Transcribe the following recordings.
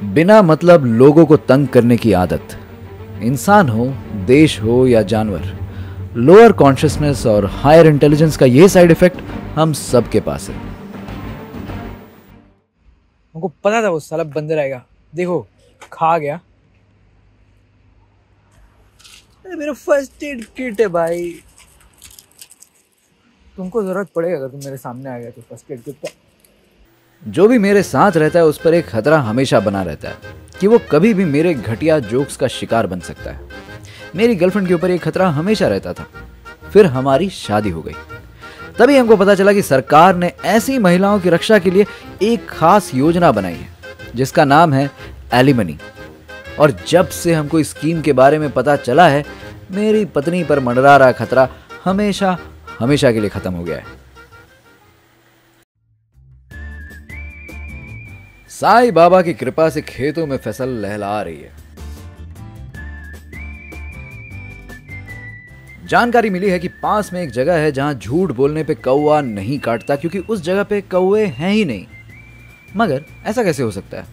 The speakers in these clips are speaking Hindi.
बिना मतलब लोगों को तंग करने की आदत, इंसान हो, देश हो या जानवर, लोअर कॉन्शियसनेस और हायर इंटेलिजेंस का यह साइड इफेक्ट हम सब के पास है। हमको पता था वो साला बंदर आएगा। देखो खा गया। अरे मेरा फर्स्ट एड किट है भाई, तुमको जरूरत पड़ेगा अगर तुम मेरे सामने आ गए तो फर्स्ट एड किट का। जो भी मेरे साथ रहता है उस पर एक खतरा हमेशा बना रहता है कि वो कभी भी मेरे घटिया जोक्स का शिकार बन सकता है। मेरी गर्लफ्रेंड के ऊपर एक खतरा हमेशा रहता था। फिर हमारी शादी हो गई। तभी हमको पता चला कि सरकार ने ऐसी महिलाओं की रक्षा के लिए एक खास योजना बनाई है जिसका नाम है एलिमनी। और जब से हमको इस स्कीम के बारे में पता चला है, मेरी पत्नी पर मंडरा रहा खतरा हमेशा हमेशा के लिए खत्म हो गया है। साईं बाबा की कृपा से खेतों में फसल लहला रही है। जानकारी मिली है कि पास में एक जगह है जहां झूठ बोलने पे कौवा नहीं काटता, क्योंकि उस जगह पे कौवे हैं ही नहीं। मगर ऐसा कैसे हो सकता है?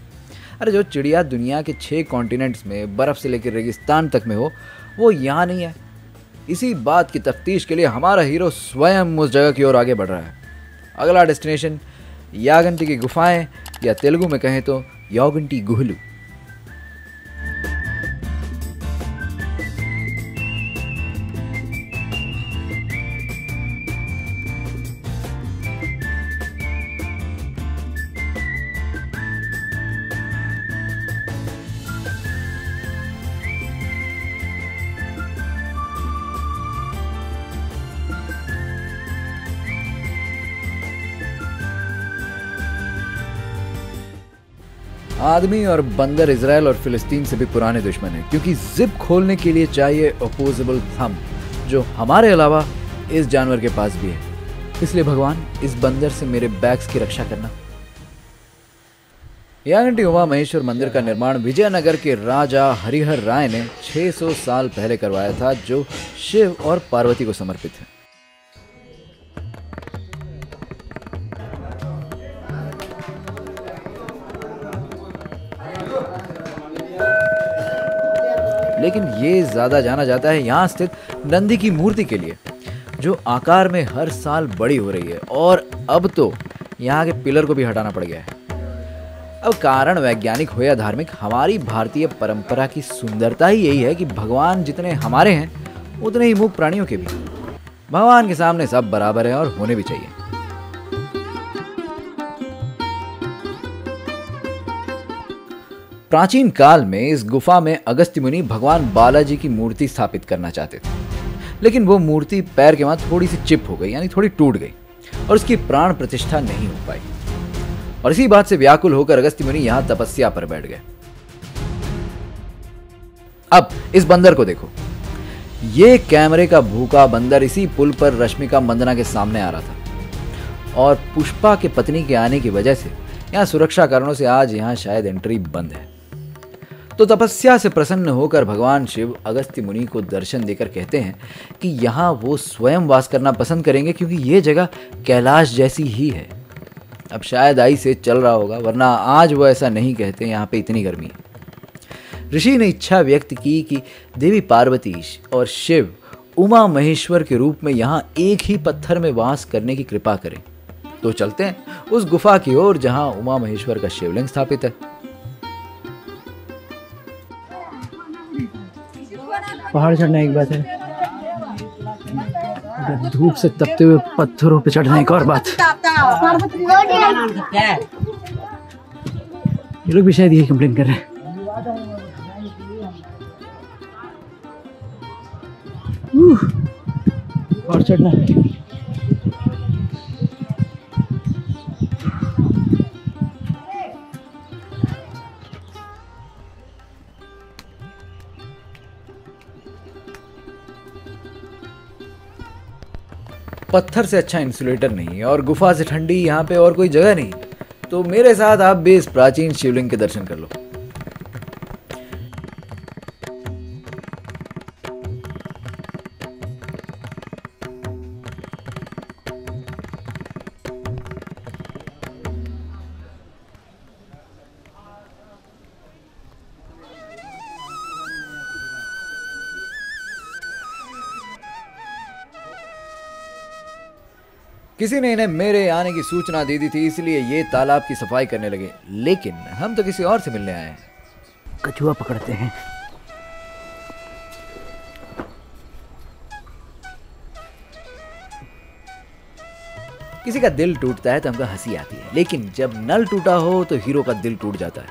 अरे जो चिड़िया दुनिया के 6 कॉन्टिनेंट्स में बर्फ से लेकर रेगिस्तान तक में हो, वो यहाँ नहीं है। इसी बात की तफ्तीश के लिए हमारा हीरो स्वयं उस जगह की ओर आगे बढ़ रहा है। अगला डेस्टिनेशन यागंटी की गुफाएं, या तेलुगु में कहें तो यागंटी गुहलू। आदमी और बंदर इजराइल और फिलिस्तीन से भी पुराने दुश्मन हैं, क्योंकि जिप खोलने के लिए चाहिए अपोजेबल थंब, जो हमारे अलावा इस जानवर के पास भी है। इसलिए भगवान, इस बंदर से मेरे बैग्स की रक्षा करना। यागंटी उमा महेश्वर मंदिर का निर्माण विजयनगर के राजा हरिहर राय ने 600 साल पहले करवाया था, जो शिव और पार्वती को समर्पित है। लेकिन ये ज्यादा जाना जाता है यहाँ स्थित नंदी की मूर्ति के लिए, जो आकार में हर साल बड़ी हो रही है। और अब तो यहाँ के पिलर को भी हटाना पड़ गया है। अब कारण वैज्ञानिक हो या धार्मिक, हमारी भारतीय परंपरा की सुंदरता ही यही है कि भगवान जितने हमारे हैं उतने ही मूक प्राणियों के भी। भगवान के सामने सब बराबर है और होने भी चाहिए। प्राचीन काल में इस गुफा में अगस्त्य मुनि भगवान बालाजी की मूर्ति स्थापित करना चाहते थे, लेकिन वो मूर्ति पैर के वहां थोड़ी सी चिप हो गई, यानी थोड़ी टूट गई, और उसकी प्राण प्रतिष्ठा नहीं हो पाई। और इसी बात से व्याकुल होकर अगस्त्य मुनि यहां तपस्या पर बैठ गए। अब इस बंदर को देखो। ये कैमरे का भूखा बंदर इसी पुल पर रश्मिका मंदना के सामने आ रहा था, और पुष्पा के पत्नी के आने की वजह से यहां सुरक्षा कारणों से आज यहां शायद एंट्री बंद है। तो तपस्या से प्रसन्न होकर भगवान शिव अगस्त्य मुनि को दर्शन देकर कहते हैं कि यहाँ वो स्वयं वास करना पसंद करेंगे, क्योंकि ये जगह कैलाश जैसी ही है। अब शायद आई से चल रहा होगा, वरना आज वो ऐसा नहीं कहते। यहाँ पे इतनी गर्मी है। ऋषि ने इच्छा व्यक्त की कि देवी पार्वती और शिव उमा महेश्वर के रूप में यहाँ एक ही पत्थर में वास करने की कृपा करें। तो चलते हैं उस गुफा की ओर जहां उमा महेश्वर का शिवलिंग स्थापित है। पहाड़ चढ़ना एक बात है, धूप से तपते हुए पत्थरों पे चढ़ना एक और बात। ये लोग भी शायद यही कंप्लेन कर रहे हैं। और चढ़ना पत्थर से अच्छा इंसुलेटर नहीं है और गुफा से ठंडी यहाँ पे और कोई जगह नहीं, तो मेरे साथ आप भी इस प्राचीन शिवलिंग के दर्शन कर लो। किसी ने इन्हें मेरे आने की सूचना दे दी थी, इसलिए ये तालाब की सफाई करने लगे। लेकिन हम तो किसी और से मिलने आए हैं। कछुआ पकड़ते हैं। किसी का दिल टूटता है तो हमको हंसी आती है, लेकिन जब नल टूटा हो तो हीरो का दिल टूट जाता है।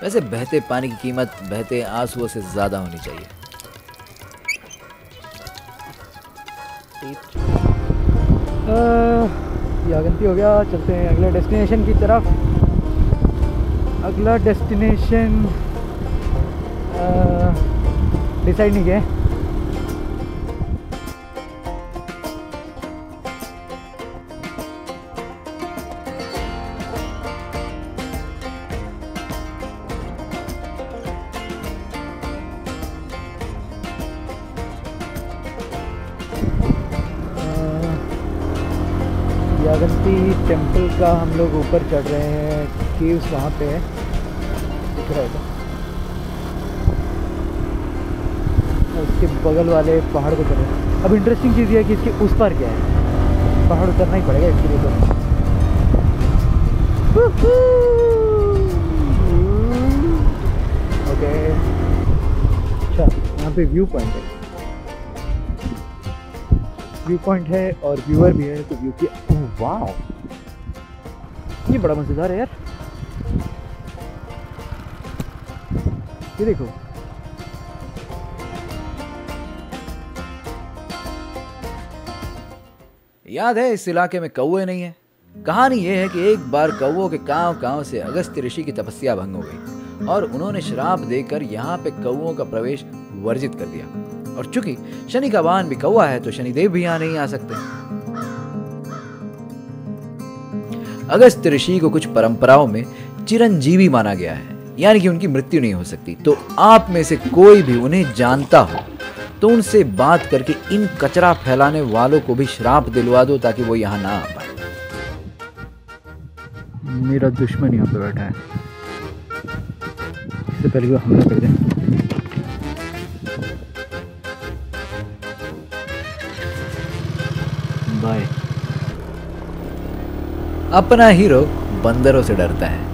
वैसे बहते पानी की कीमत बहते आंसुओं से ज्यादा होनी चाहिए। यागंती हो गया, चलते हैं अगले डेस्टिनेशन की तरफ। अगला डेस्टिनेशन डिसाइड नहीं किया। यागंती टेम्पल का हम लोग ऊपर चढ़ रहे हैं। केव्स वहाँ पे है, दिख रहा है। उसके बगल वाले पहाड़ को चढ़ रहे हैं। अब इंटरेस्टिंग चीज़ ये है कि इसके उस पार क्या है। पहाड़ उतरना ही पड़ेगा इसके लिए तो। ओके, अच्छा यहाँ पे व्यू पॉइंट है। व्यू पॉइंट है और व्यूअर भी है, तो व्यू की वाह, ये बड़ा मजेदार है यार। ये देखो, याद है इस इलाके में कौवे नहीं है। कहानी यह है कि एक बार कौवों के कांव से अगस्त्य ऋषि की तपस्या भंग हो गई और उन्होंने श्राप देकर यहाँ पे कौवों का प्रवेश वर्जित कर दिया। और चूंकि शनि का वाहन भी कौवा है तो शनिदेव भी यहाँ नहीं आ सकते। अगस्त्य ऋषि को कुछ परंपराओं में चिरंजीवी माना गया है, यानी कि उनकी मृत्यु नहीं हो सकती। तो आप में से कोई भी उन्हें जानता हो तो उनसे बात करके इन कचरा फैलाने वालों को भी श्राप दिलवा दो ताकि वो यहाँ ना आ पाए। मेरा दुश्मन यहाँ पे बैठा है, इससे पहले वो हमला कर दे। बाय। अपना हीरो बंदरों से डरता है,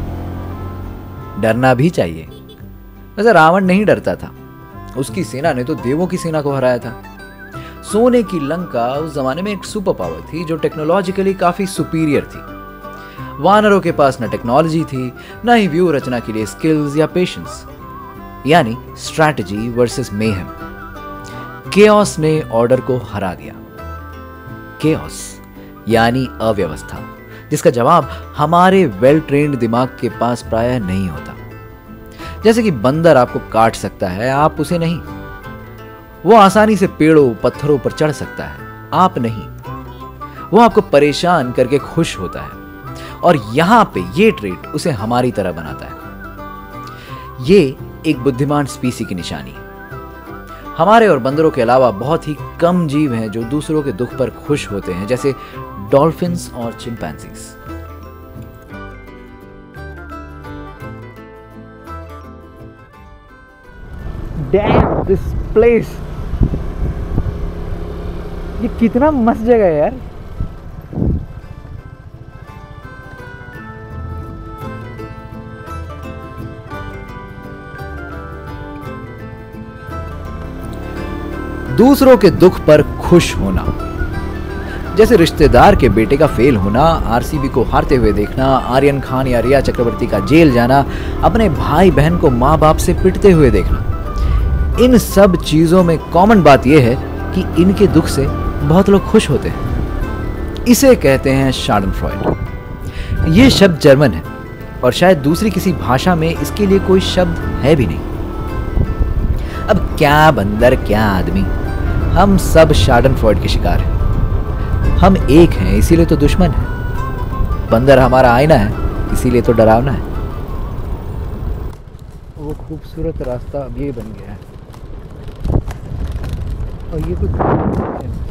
डरना भी चाहिए। वैसे रावण नहीं डरता था, उसकी सेना ने तो देवों की सेना को हराया था। सोने की लंका उस जमाने में एक सुपर पावर थी जो टेक्नोलॉजिकली काफी सुपीरियर थी। वानरों के पास न टेक्नोलॉजी थी, न ही व्यू रचना के लिए स्किल्स या पेशेंस, यानी स्ट्रैटेजी वर्सेस मेहम। केओस ने ऑर्डर को हरा दिया। केओस यानी अव्यवस्था, जिसका जवाब हमारे वेल ट्रेन्ड दिमाग के पास प्रायः नहीं होता। जैसे कि बंदर आपको काट सकता है, आप उसे नहीं। वो आसानी से पेड़ों पत्थरों पर चढ़ सकता है, आप नहीं। वो आपको परेशान करके खुश होता है और यहां पे ये ट्रेट उसे हमारी तरह बनाता है। ये एक बुद्धिमान स्पीसी की निशानी है। हमारे और बंदरों के अलावा बहुत ही कम जीव हैं जो दूसरों के दुख पर खुश होते हैं, जैसे डॉल्फिन्स और चिंपैंजीज। डैम दिस प्लेस, ये कितना मस्त जगह है यार। दूसरों के दुख पर खुश होना, जैसे रिश्तेदार के बेटे का फेल होना, आरसीबी को हारते हुए देखना, आर्यन खान या रिया चक्रवर्ती का जेल जाना, अपने भाई बहन को माँ बाप से पिटते हुए देखना। इन सब चीजों में कॉमन बात यह है कि इनके दुख से बहुत लोग खुश होते हैं। इसे कहते हैं शार्डनफ्रॉयड। ये शब्द जर्मन है और शायद दूसरी किसी भाषा में इसके लिए कोई शब्द है भी नहीं। अब क्या बंदर क्या आदमी, हम सब शार्डनफ्रॉयड के शिकार हैं। हम एक हैं इसीलिए तो दुश्मन है। बंदर हमारा आईना है इसीलिए तो डरावना है। वो खूबसूरत रास्ता अब ये बन गया है और ये तो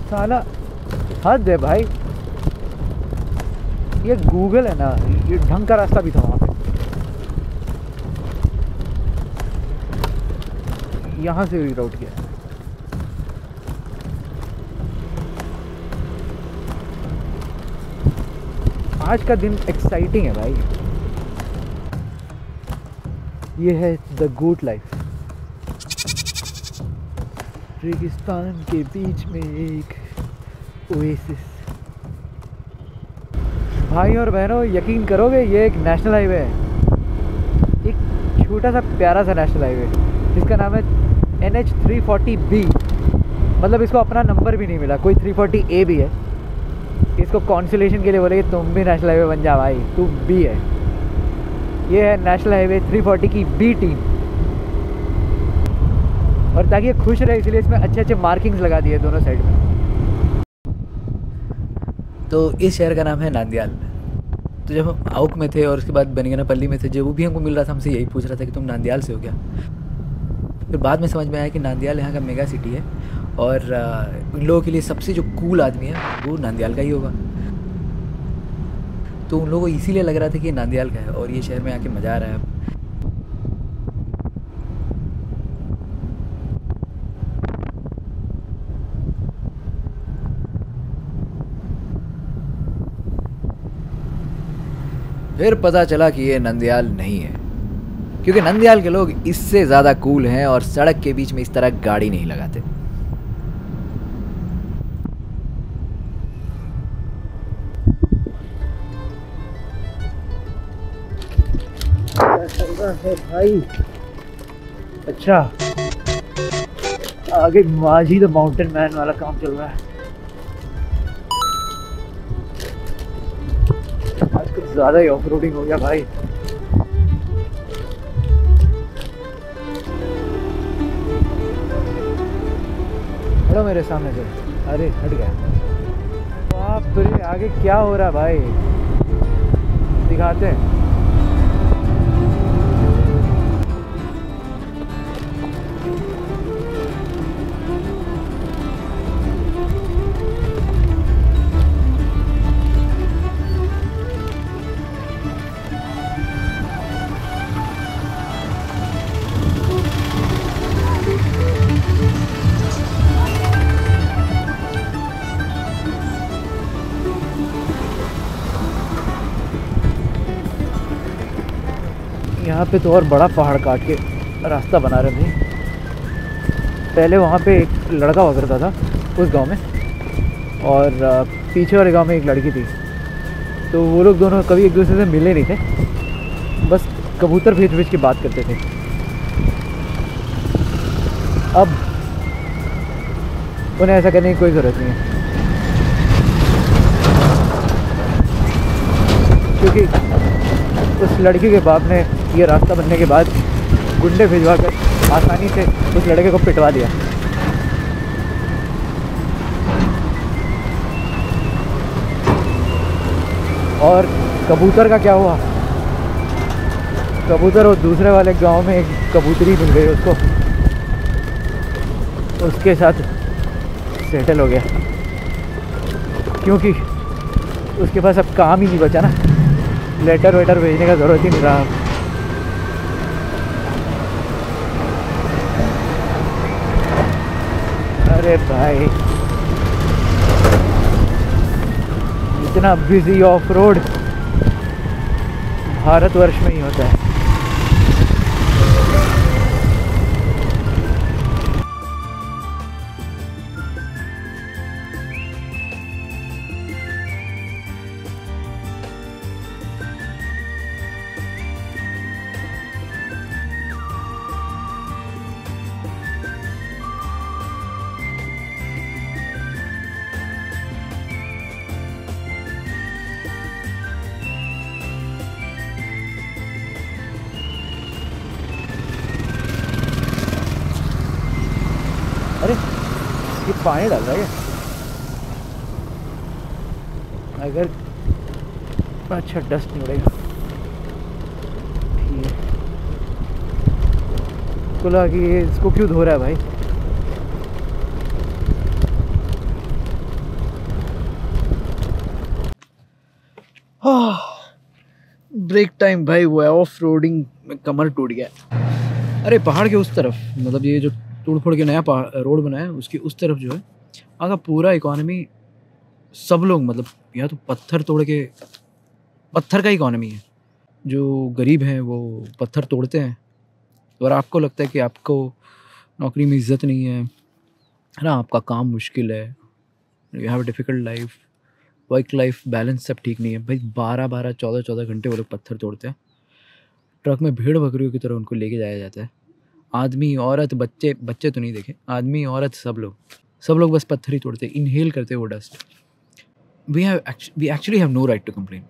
साला हद है भाई। ये गूगल है ना, ये ढंग का रास्ता भी था वहाँ पे। यहाँ से रीराउट किया। आज का दिन एक्साइटिंग है भाई। ये है द गुड लाइफ। रेगिस्तान के बीच में एक ओएसिस। भाई और बहनों, यकीन करोगे ये एक नेशनल हाईवे है, एक छोटा सा प्यारा सा नेशनल हाईवे जिसका नाम है NH 340B। मतलब इसको अपना नंबर भी नहीं मिला, कोई 340A भी है। इसको कॉन्सुलेशन के लिए बोले कि तुम भी नेशनल हाईवे बन जा भाई, तू बी है। ये है नेशनल हाईवे 340 की B टीम। और ताकि ये खुश रहे इसलिए इसमें अच्छे अच्छे मार्किंग्स लगा दिए दोनों साइड में। तो इस शहर का नाम है नांदयाल। तो जब हम आउक में थे और उसके बाद बनियानापल्ली में थे, जब वो भी हमको मिल रहा था हमसे यही पूछ रहा था कि तुम नांदयाल से हो क्या। फिर बाद में समझ में आया कि नांदयाल यहाँ का मेगा सिटी है और उन लोगों के लिए सबसे जो कूल आदमी है वो नांदयाल का ही होगा। तो उन लोगों को इसीलिए लग रहा था कि ये नांदयाल का है और ये शहर में आके मज़ा आ रहा है। फिर पता चला कि ये नंदयाल नहीं है, क्योंकि नंदयाल के लोग इससे ज़्यादा कूल हैं और सड़क के बीच में इस तरह गाड़ी नहीं लगाते। है भाई। अच्छा, आगे माझी द माउंटेन मैन वाला काम चल रहा है। आज कुछ ज़्यादा ही ऑफ रोडिंग हो गया भाई। हटो मेरे सामने से। अरे हट गया। बाप रे, आगे क्या हो रहा है भाई, दिखाते हैं। यहाँ पे तो और बड़ा पहाड़ काट के रास्ता बना रहे थे। पहले वहाँ पे एक लड़का हुआ करता था उस गांव में, और पीछे वाले गांव में एक लड़की थी। तो वो लोग दोनों कभी एक दूसरे से मिले नहीं थे, बस कबूतर भेज भेज के बात करते थे। अब उन्हें ऐसा करने की कोई ज़रूरत नहीं है, क्योंकि उस लड़की के बाप ने ये रास्ता बनने के बाद गुंडे भिजवा कर आसानी से उस लड़के को पिटवा दिया। और कबूतर का क्या हुआ? कबूतर वो दूसरे वाले गांव में एक कबूतरी मिल गई उसको, उसके साथ सेटल हो गया, क्योंकि उसके पास अब काम ही नहीं बचा ना, लेटर वेटर भेजने का ज़रूरत ही नहीं रहा। अरे भाई, इतना बिजी ऑफ रोड भारतवर्ष में ही होता है। अरे ये पानी डाल रहा है क्या? अगर अच्छा डस्ट नहीं उड़ेगा, ठीक है। इसको लगा कि ये इसको क्यों धो रहा है भाई। ब्रेक टाइम भाई हुआ है, ऑफ रोडिंग में कमर टूट गया। अरे पहाड़ के उस तरफ, मतलब ये जो तोड़ फोड़ के नया रोड बना है उसकी उस तरफ जो है वहाँ का पूरा इकोनॉमी, सब लोग मतलब या तो पत्थर तोड़ के पत्थर का इकोनॉमी है। जो गरीब हैं वो पत्थर तोड़ते हैं, और आपको लगता है कि आपको नौकरी में इज्जत नहीं है ना, आपका काम मुश्किल है, you have a difficult life, work life balance सब ठीक नहीं है। भाई 12-12, 14-14 घंटे वो लोग पत्थर तोड़ते हैं। ट्रक में भेड़ बकरियों की तरह उनको लेके जाया जाता है। आदमी औरत बच्चे, बच्चे तो नहीं देखे, आदमी औरत सब लोग बस पत्थर ही तोड़ते हैं, इनहेल करते हैं वो dust. We actually have no right to complain,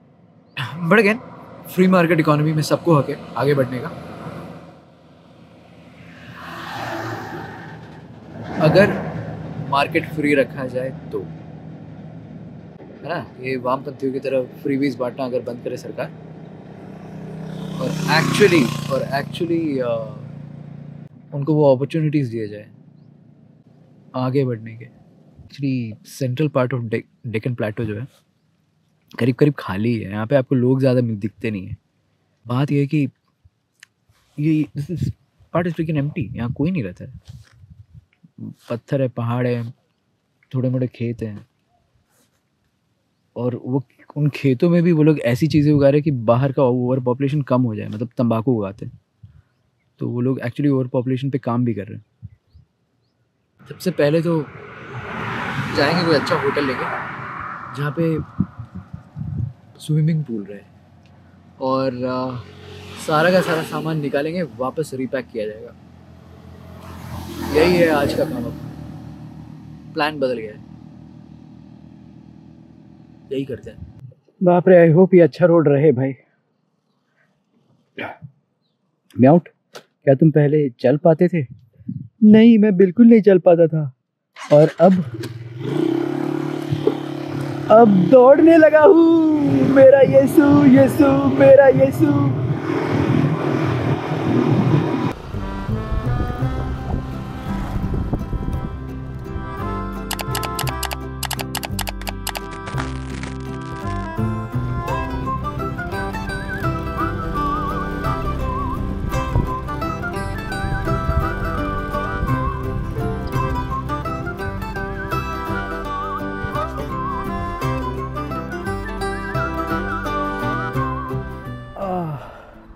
but again free market economy में सबको हक है आगे बढ़ने का। अगर मार्केट फ्री रखा जाए तो, है ना, ये वामपंथियों की तरह फ्रीबीज बांटना अगर बंद करे सरकार, और एक्चुअली उनको वो अपॉर्चुनिटीज़ दिए जाए आगे बढ़ने के। Actually central part of Deccan plateau जो है करीब करीब खाली है, यहाँ पे आपको लोग ज़्यादा दिखते नहीं है। बात ये है कि ये this part is freaking empty, यहाँ कोई नहीं रहता है। पत्थर है, पहाड़ है, थोड़े मोटे खेत हैं, और वो उन खेतों में भी वो लोग ऐसी चीज़ें उगा रहे हैं कि बाहर का ओवर पॉपुलेशन कम हो जाए, मतलब तंबाकू उगाते हैं। तो वो लोग एक्चुअली ओवर पॉपुलेशन पे काम भी कर रहे हैं। सबसे पहले तो जाएंगे कोई अच्छा होटल लेके जहाँ पे स्विमिंग पूल रहे, और सारा का सारा सामान निकालेंगे, वापस रिपैक किया जाएगा। यही है आज का काम। अब प्लान बदल गया है, यही करते हैं। बाप रे, आई होप ये अच्छा रोड रहे भाई। म्याउट, क्या तुम पहले चल पाते थे? नहीं, मैं बिल्कुल नहीं चल पाता था, और अब दौड़ने लगा हूँ। मेरा यीशु यीशु मेरा यीशु।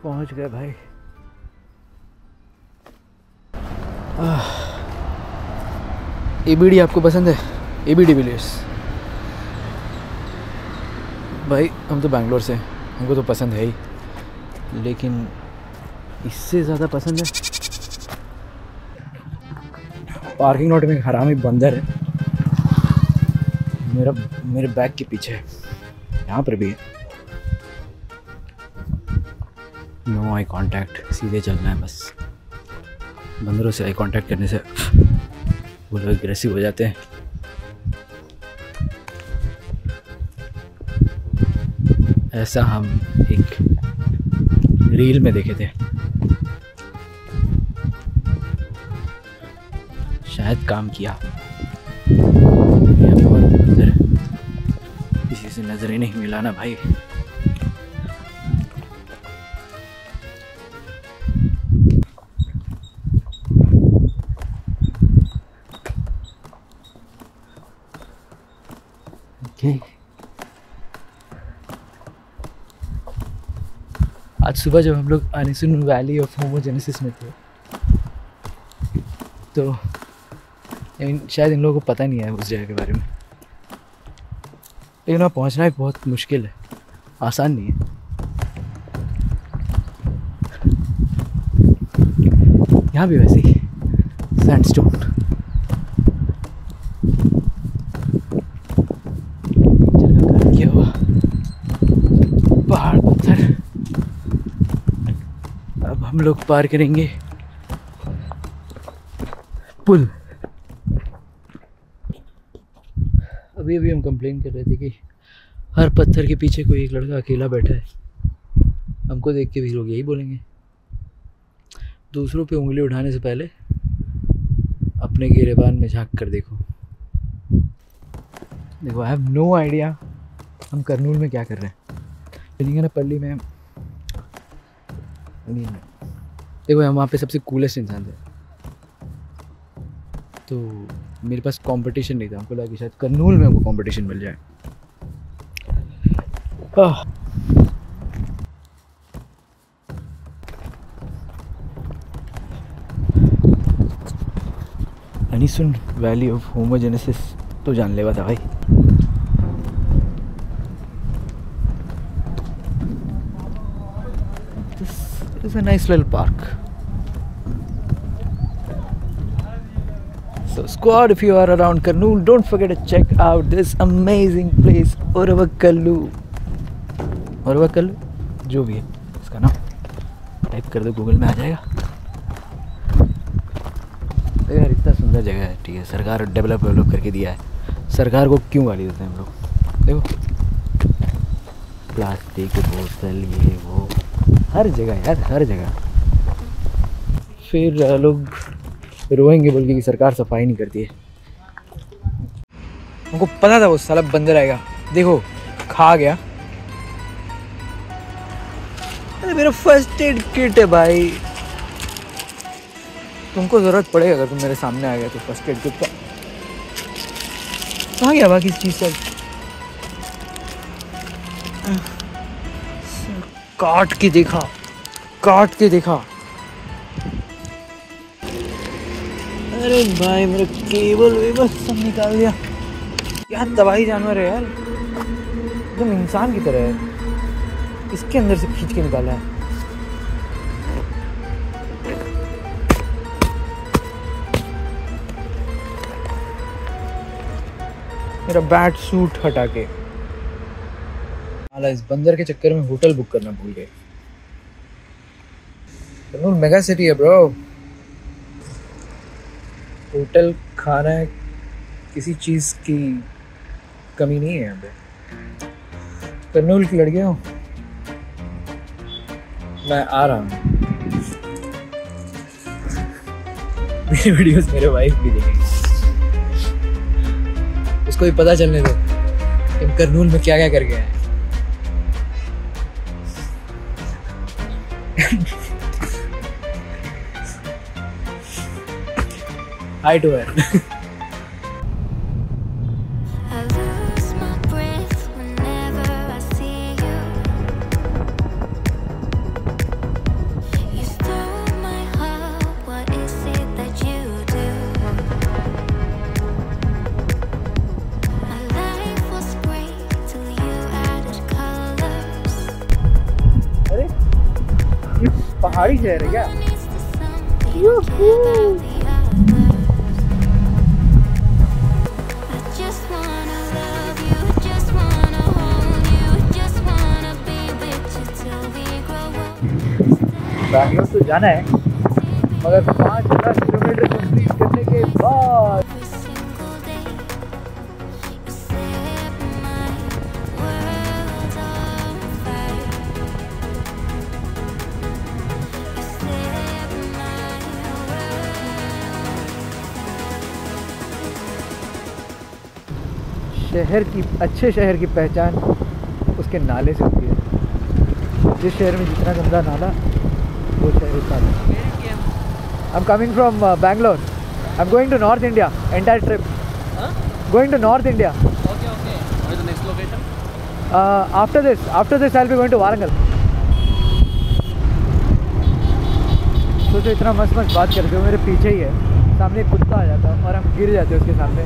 पहुंच गए भाई। एबीडी आपको पसंद है? एबीडी विलियर्स भाई, हम तो बैंगलोर से, हमको तो पसंद है ही, लेकिन इससे ज़्यादा पसंद है पार्किंग लॉट में एक हरामी बंदर है मेरे बैग के पीछे है, यहाँ पर भी है। नो आई कांटेक्ट, सीधे चलना है बस। बंदरों से आई कांटेक्ट करने से वो लोग एग्रेसिव हो जाते हैं। ऐसा हम एक रील में देखे थे, शायद काम किया। यहाँ पे और भी बंदर है, किसी से नजर ही नहीं मिलाना भाई। आज सुबह जब हम लोग अनिसुन वैली ऑफ होमोजेनेसिस में थे, तो शायद इन लोगों को पता नहीं है उस जगह के बारे में, लेकिन वहाँ पहुँचना भी बहुत मुश्किल है, आसान नहीं है। यहाँ भी वैसे ही सैंडस्टोन, किया हुआ पहाड़ पत्थर। अब हम लोग पार करेंगे पुल। अभी हम कंप्लेन कर रहे थे कि हर पत्थर के पीछे कोई एक लड़का अकेला बैठा है। हमको देख के भी लोग यही बोलेंगे। दूसरों पे उंगली उठाने से पहले अपने गिरेबान में झांक कर देखो। देखो, आई हैव नो आइडिया हम करनूल में क्या कर रहे हैं। लिंगनपल्ली में देखो, हम वहाँ पे सबसे कूलेस्ट इंसान थे, तो मेरे पास कंपटीशन नहीं था। हमको लगा कि शायद करनूल में हमको कंपटीशन मिल जाए। एलिसन वैली ऑफ होमोजेनेसिस तो जानलेवा था भाई। This is a nice little park. So squad, if you are around Kurnool, don't forget to check out this amazing place, Oravakallu. Oravakallu जो भी है इसका नाम टाइप कर दो, गूगल में आ जाएगा। यार इतना सुंदर जगह है, ठीक है, सरकार डेवलप करके दिया है। सरकार को क्यों गाली देते हैं हम लोग? देखो प्लास्टिक बोतल ये वो हर जगह यार, हर जगह। फिर लोग रोएंगे बोल के कि सरकार सफाई नहीं करती है। हमको पता था वो साला बंदर आएगा, देखो खा गया। अरे मेरा फर्स्ट एड किट है भाई, तुमको ज़रूरत पड़ेगा अगर तुम मेरे सामने आ गया तो फर्स्ट एड किट का। कहाँ गया बाकी इस चीज़ सब? काट के देखा, काट के देखा। अरे भाई मेरा केबल वेबल सब निकाल दिया। क्या तबाही जानवर है यार, एकदम इंसान की तरह है। इसके अंदर से खींच के निकाला है। मेरा बैट सूट हटा के इस बंदर के चक्कर में होटल बुक करना भूल गए। कर्नूल मेगा सिटी है ब्रो, होटल खाना है, किसी चीज की कमी नहीं है यहाँ पे। कर्नूल की लड़कियों मैं आ रहा हूँ, मेरे वीडियोस मेरे वाइफ भी देखेंगे, उसको भी पता चलने दो कि हम कर्नूल में क्या क्या कर गए हैं। Hi to her. I lose my breath whenever I see you. You stole my heart, what is it that you do? My life was great till you added colors. अरे ये पहाड़ी शहर है क्या? Needs to something about the others. I just wanna love you, just wanna hold you, just wanna be with you till we grow up. Bangalore तो जाना है, मगर 5,000 किलोमीटर कंप्लीट करने के बाद Every single day, you set my world on fire. You set my world. शहर की, अच्छे शहर की पहचान उसके नाले से होती है। जिस शहर में जितना गंदा नाला वो शहर उतना अच्छा। I'm coming from Bangalore. I'm going to North India, entire trip. Huh? Going to North India. Okay, okay. What is the next location? After this I'll be going to Warangal. सोचो इतना मस्त मस्त बात करते हो, मेरे पीछे ही है, सामने एक कुत्ता आ जाता और हम गिर जाते उसके सामने,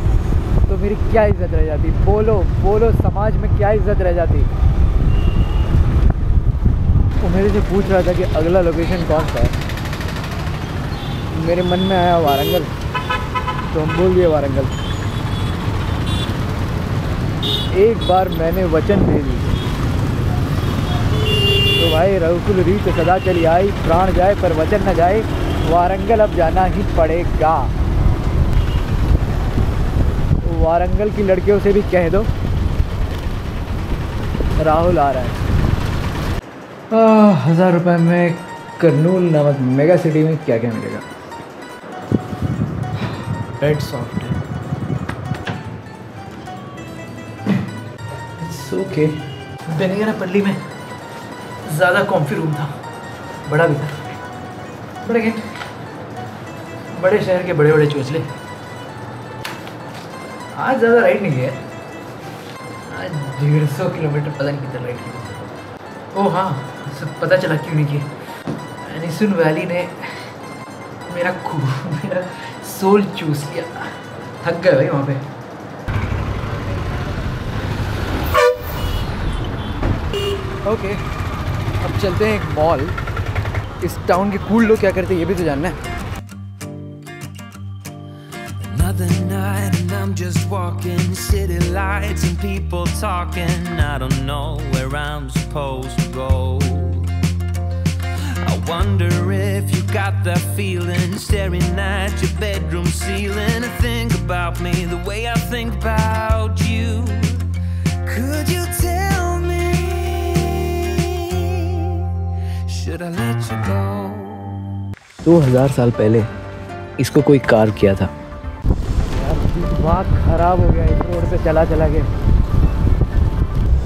तो मेरी क्या इज्जत रह जाती? बोलो बोलो, समाज में क्या इज्जत रह जाती? वो मेरे से पूछ रहा था कि अगला लोकेशन कौन सा है। मेरे मन में आया वारंगल, तो हम बोल दिए वारंगल। एक बार मैंने वचन दे दी तो भाई रघुकुल रीत सदा चली आई, प्राण जाए पर वचन न जाए, वारंगल अब जाना ही पड़ेगा। वारंगल की लड़कियों से भी कह दो राहुल आ रहा है। 1000 रुपये में कर्नूल नामक मेगा सिटी में क्या क्या मिलेगा? बेड सॉफ्ट है, इट्स ओके। बेनीगनापल्ली में ज़्यादा कॉम्फी रूम था, बड़ा भी था, बड़े गेट, बड़े शहर के बड़े बड़े चोचले। आज ज़्यादा राइड नहीं किया, आज 150 किलोमीटर पता नहीं कितना राइड किया। ओह हाँ, सब पता चला क्यों नहीं किया। एलिसन वैली ने मेरा सोल चूस किया, थक गए भाई वहाँ पे। ओके, अब चलते हैं एक मॉल। इस टाउन के कूल लोग क्या करते हैं ये भी तो जानना है। Another night and I'm just walking, city lights and people talking. I don't know where I'm supposed to go. I wonder if you got that feeling, staring at your bedroom ceiling. To think about me the way I think about you. Could you tell me, should I let you go? 2000 साल पहले इसको कोई कार किया था। दिमाग खराब हो गया इस रोड पे चला चला के।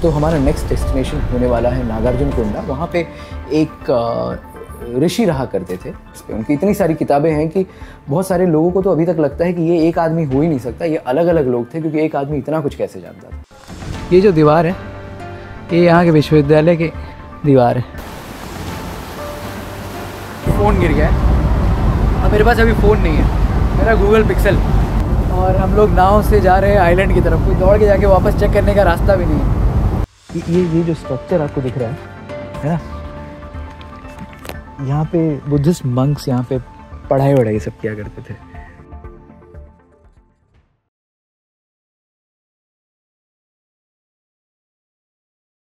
तो हमारा नेक्स्ट डेस्टिनेशन होने वाला है नागार्जुन कोंडा। वहाँ पे एक ऋषि रहा करते थे। इस पे उनकी इतनी सारी किताबें हैं कि बहुत सारे लोगों को तो अभी तक लगता है कि ये एक आदमी हो ही नहीं सकता, ये अलग अलग लोग थे, क्योंकि एक आदमी इतना कुछ कैसे जानता था। ये जो दीवार है ये यहाँ के विश्वविद्यालय की दीवार है। फ़ोन गिर गया है और मेरे पास अभी फ़ोन नहीं है, मेरा गूगल पिक्सल। और हम लोग नाव से जा रहे हैं आइलैंड की तरफ। कोई दौड़ के जाके वापस चेक करने का रास्ता भी नहीं है। ये जो स्ट्रक्चर आपको दिख रहा है ना, यहाँ पे बुद्धिस्ट मंक्स यहाँ पे पढ़ाई वढ़ाई सब किया करते थे।